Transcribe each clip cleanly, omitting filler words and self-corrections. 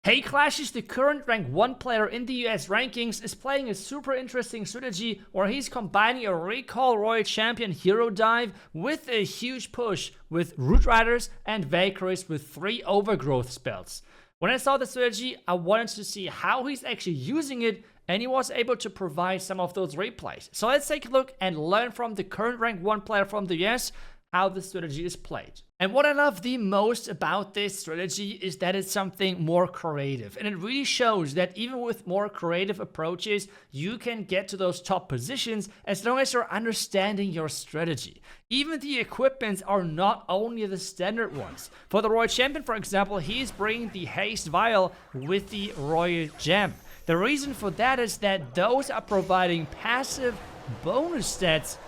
Hey Clashes, the current rank 1 player in the US rankings, is playing a super interesting strategy where he's combining a recall Royal Champion hero dive with a huge push with Root Riders and Valkyries with 3 overgrowth spells. When I saw the strategy, I wanted to see how he's actually using it, and he was able to provide some of those replays. So let's take a look and learn from the current rank 1 player from the US how the strategy is played. And what I love the most about this strategy is that it's something more creative. And it really shows that even with more creative approaches, you can get to those top positions as long as you're understanding your strategy. Even the equipments are not only the standard ones. For the Royal Champion, for example, he's bringing the Haste Vial with the Royal Gem. The reason for that is that those are providing passive bonus stats,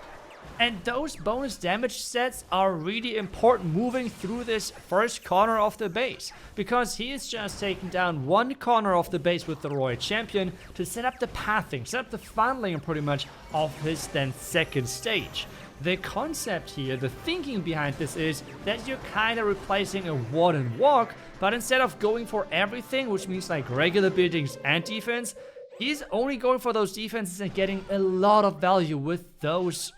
and those bonus damage sets are really important moving through this first corner of the base, because he is just taking down one corner of the base with the Royal Champion to set up the pathing, set up the funneling pretty much of his then second stage. The concept here, the thinking behind this is that you're kind of replacing a ward and walk, but instead of going for everything, which means like regular buildings and defense, he's only going for those defenses and getting a lot of value with those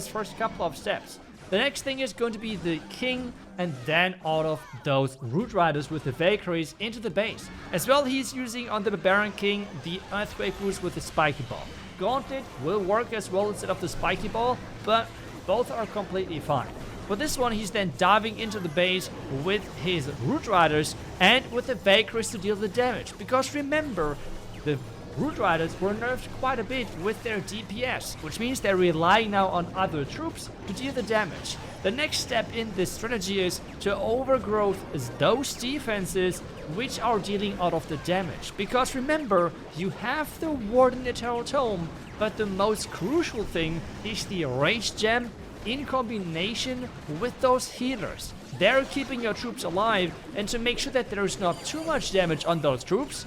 first couple of steps. The next thing is going to be the King, and then all of those Root Riders with the Valkyries into the base. As well, he's using on the Barbarian King the Earthquake boost with the Spiky Ball. Gauntlet will work as well instead of the Spiky Ball, but both are completely fine. For this one, he's then diving into the base with his Root Riders and with the Valkyries to deal the damage. Because remember, the Root Riders were nerfed quite a bit with their DPS, which means they're relying now on other troops to deal the damage. The next step in this strategy is to overgrowth those defenses which are dealing out of the damage. Because remember, you have the Ward in the Eternal Tome, but the most crucial thing is the Rage Gem in combination with those healers. They're keeping your troops alive, and to make sure that there is not too much damage on those troops,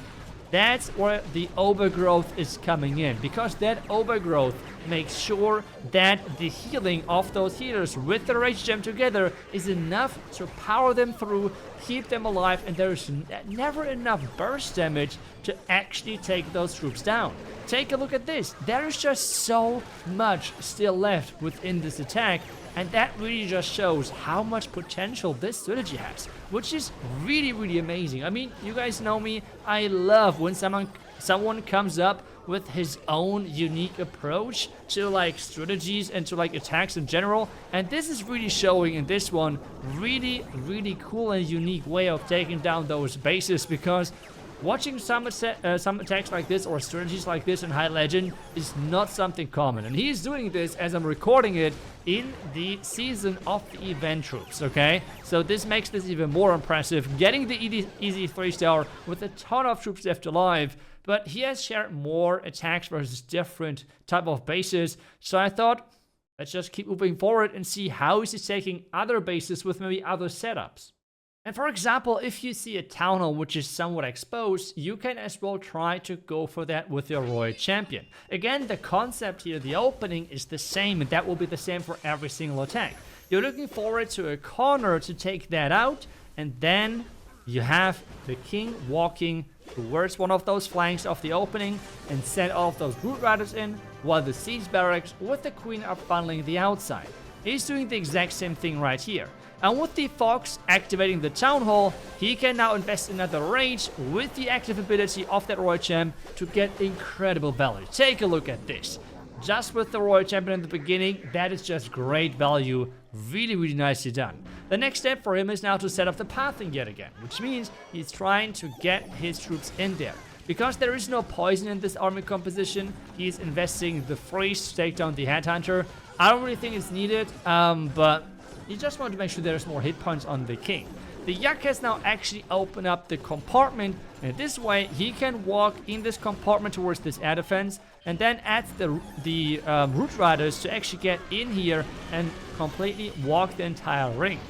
that's where the overgrowth is coming in, because that overgrowth makes sure that the healing of those healers with the Rage Gem together is enough to power them through, keep them alive, and there's never enough burst damage to actually take those troops down. Take a look at this. There is just so much still left within this attack, and that really just shows how much potential this strategy has, which is really, really amazing. I mean, you guys know me. I love when someone comes up with his own unique approach to like strategies and to like attacks in general, and this is really showing in this one. Really, really cool and unique way of taking down those bases, because watching some attacks like this or strategies like this in High Legend is not something common. And he's doing this as I'm recording it in the season of the event troops, okay? So this makes this even more impressive. Getting the easy 3-star with a ton of troops left alive, but he has shared more attacks versus different type of bases. So I thought, let's just keep moving forward and see how he's taking other bases with maybe other setups. And for example, if you see a town hall which is somewhat exposed, you can as well try to go for that with your Royal Champion. Again, the concept here, the opening is the same, and that will be the same for every single attack. You're looking forward to a corner to take that out, and then you have the King walking towards one of those flanks of the opening and send all of those Root Riders in, while the Siege Barracks with the Queen are funneling the outside. He's doing the exact same thing right here. And with the Fox activating the Town Hall, he can now invest another rage with the active ability of that Royal Champ to get incredible value. Take a look at this. Just with the Royal Champion in the beginning, that is just great value. Really, really nicely done. The next step for him is now to set up the pathing yet again, which means he's trying to get his troops in there. Because there is no poison in this army composition, he's investing the freeze to take down the Headhunter. I don't really think it's needed, but you just want to make sure there's more hit points on the King. The Yak has now actually opened up the compartment, and this way he can walk in this compartment towards this air defense, and then adds the Root Riders to actually get in here and completely walk the entire ring.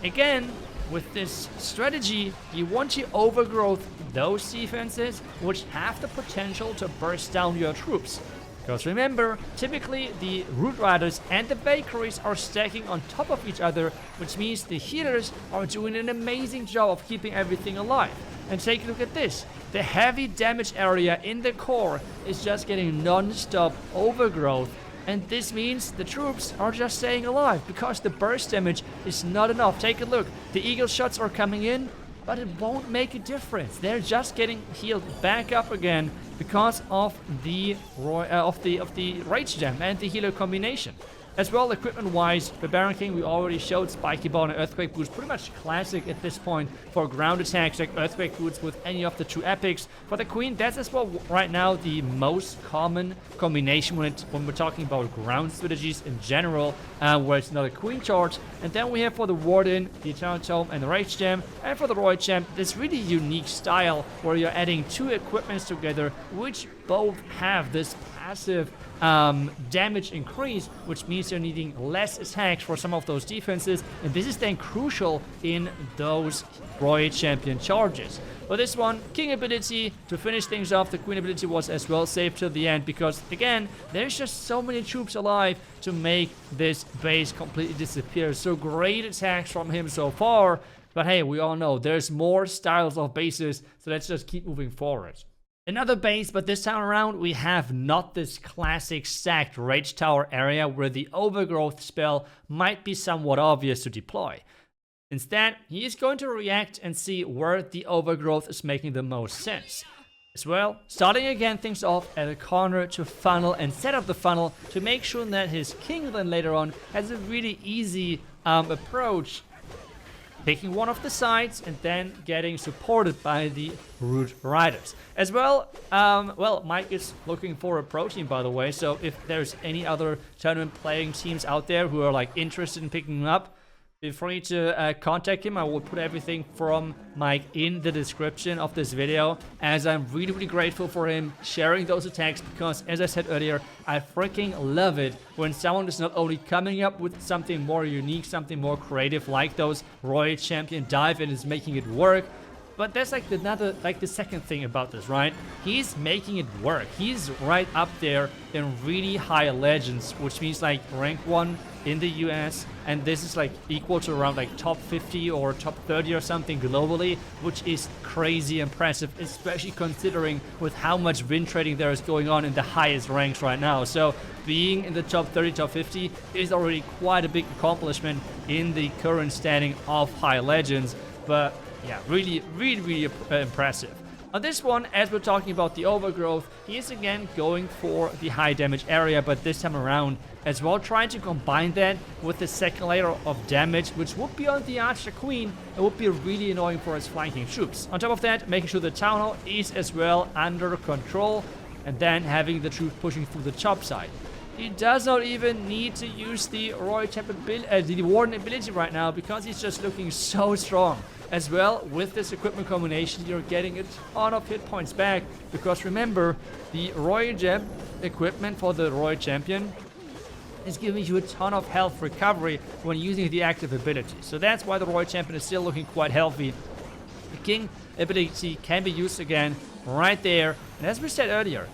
Again, with this strategy, you want to overgrowth those defenses which have the potential to burst down your troops. Because remember, typically the Root Riders and the Valkyries are stacking on top of each other, which means the healers are doing an amazing job of keeping everything alive. And take a look at this. The heavy damage area in the core is just getting non-stop overgrowth. And this means the troops are just staying alive because the burst damage is not enough. Take a look. The eagle shots are coming in, but it won't make a difference. They're just getting healed back up again because of the Rage Gem and the healer combination. As well, equipment-wise, the Baron King, we already showed Spiky Ball and Earthquake Boots, pretty much classic at this point for ground attacks like Earthquake Boots with any of the 2 epics. For the Queen, that's as well right now the most common combination when we're talking about ground strategies in general, where it's not a Queen charge. And then we have for the Warden, the Eternal Tome and the Rage Gem, and for the Royal Champ, this really unique style where you're adding 2 equipments together, which both have this passive damage increase, which means you're needing less attacks for some of those defenses, and this is then crucial in those Royal Champion charges. For this one, King ability to finish things off, the Queen ability was as well saved till the end because, again, there's just so many troops alive to make this base completely disappear. So great attacks from him so far, but hey, we all know there's more styles of bases, so let's just keep moving forward. Another base, but this time around we have not this classic stacked Rage Tower area where the Overgrowth spell might be somewhat obvious to deploy. Instead, he is going to react and see where the Overgrowth is making the most sense. As well, starting again things off at a corner to funnel and set up the funnel to make sure that his King then later on has a really easy approach, picking one of the sides and then getting supported by the Root Riders. As well, Mike is looking for a protein, by the way, so if there's any other tournament playing teams out there who are like interested in picking him up, feel free to contact him. I will put everything from Mike in the description of this video, as I'm really grateful for him sharing those attacks because, as I said earlier, I freaking love it when someone is not only coming up with something more unique, something more creative like those Royal Champion dive and is making it work, but there's like the second thing about this, right? He's making it work. He's right up there in really high legends, which means like rank 1 in the US, and this is like equal to around like top 50 or top 30 or something globally, which is crazy impressive, especially considering with how much win trading there is going on in the highest ranks right now. So being in the top 30, top 50 is already quite a big accomplishment in the current standing of high legends, but yeah, really impressive. On this one, as we're talking about the Overgrowth, he is again going for the high damage area, but this time around as well trying to combine that with the second layer of damage, which would be on the Archer Queen. It would be really annoying for his flanking troops. On top of that, making sure the Town Hall is as well under control, and then having the troops pushing through the top side. He does not even need to use the Royal Champion the Warden ability right now because he's just looking so strong. As well, with this equipment combination, you're getting a ton of hit points back because remember, the Royal Gem equipment for the Royal Champion is giving you a ton of health recovery when using the active ability. So that's why the Royal Champion is still looking quite healthy. The King ability can be used again right there. And as we said earlier,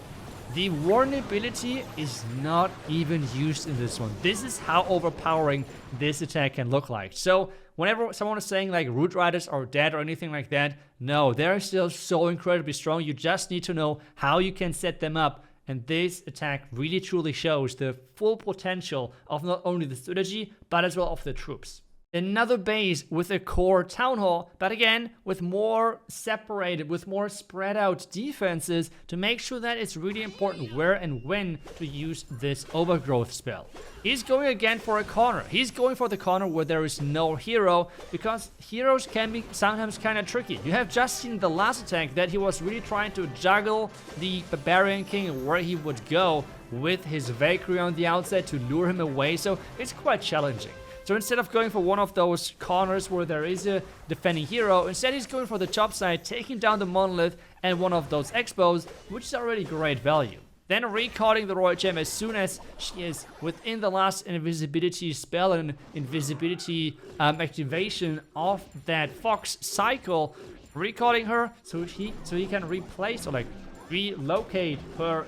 the Warden ability is not even used in this one. This is how overpowering this attack can look like. So whenever someone is saying like Root Riders are dead or anything like that, no, they're still so incredibly strong. You just need to know how you can set them up. And this attack really truly shows the full potential of not only the strategy, but as well of the troops. Another base with a core town hall, but again, with more separated, with more spread out defenses to make sure that it's really important where and when to use this Overgrowth spell. He's going again for a corner. He's going for the corner where there is no hero, because heroes can be sometimes kind of tricky. You have just seen the last attack that he was really trying to juggle the Barbarian King where he would go with his Valkyrie on the outside to lure him away, so it's quite challenging. So instead of going for one of those corners where there is a defending hero, instead he's going for the top side, taking down the Monolith and one of those Expos, which is already great value. Then recalling the Royal Gem as soon as she is within the last invisibility spell and invisibility activation of that Fox cycle, recalling her so he can replace or like relocate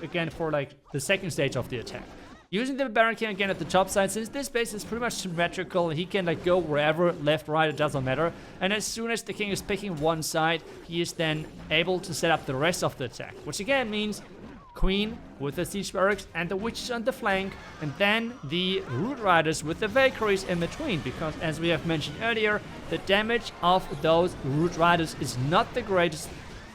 again for like the second stage of the attack. Using the Baron King again at the top side, since this base is pretty much symmetrical, he can like go wherever, left, right, it doesn't matter. And as soon as the king is picking one side, he is then able to set up the rest of the attack. Which again means queen with the siege barracks and the witches on the flank, and then the root riders with the Valkyries in between, because as we have mentioned earlier, the damage of those root riders is not the greatest,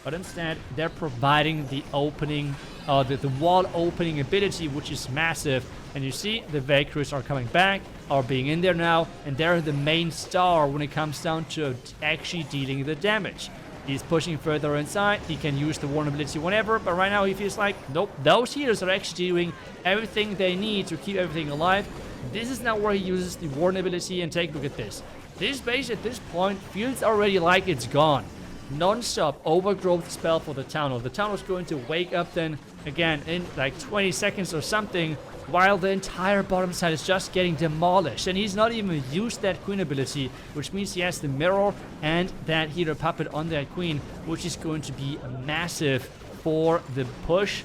but instead they're providing the opening, the wall opening ability, which is massive. And you see the Valkyries are coming back, are being in there now, and they're the main star when it comes down to actually dealing the damage. He's pushing further inside, he can use the warn ability whenever, but right now he feels like, nope, those healers are actually doing everything they need to keep everything alive. This is now where he uses the warn ability, and take a look at this. This base at this point feels already like it's gone. Non-stop overgrowth spell for the town hall. The town hall is going to wake up then again in like 20 seconds or something, while the entire bottom side is just getting demolished. And he's not even used that queen ability, which means he has the mirror and that healer puppet on that queen, which is going to be massive for the push.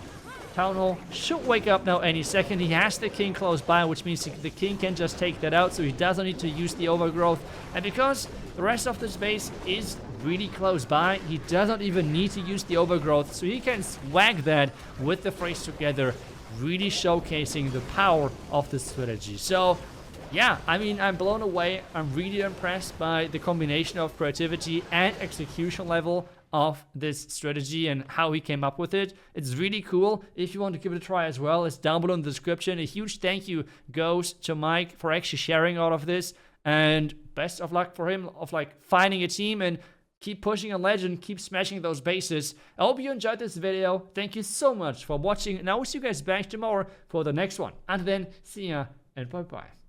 Town hall should wake up now any second. He has the king close by, which means the king can just take that out, so he doesn't need to use the overgrowth. And because the rest of the space is really close by, he doesn't even need to use the overgrowth, so he can swag that with the phrase together, really showcasing the power of the strategy. So yeah, I mean, I'm blown away. I'm really impressed by the combination of creativity and execution level of this strategy and how he came up with it. It's really cool. If you want to give it a try as well, it's down below in the description. A huge thank you goes to Mike for actually sharing all of this, and best of luck for him of like finding a team and keep pushing on Legend, keep smashing those bases. I hope you enjoyed this video. Thank you so much for watching, and I will see you guys back tomorrow for the next one. Until then, see ya and bye bye.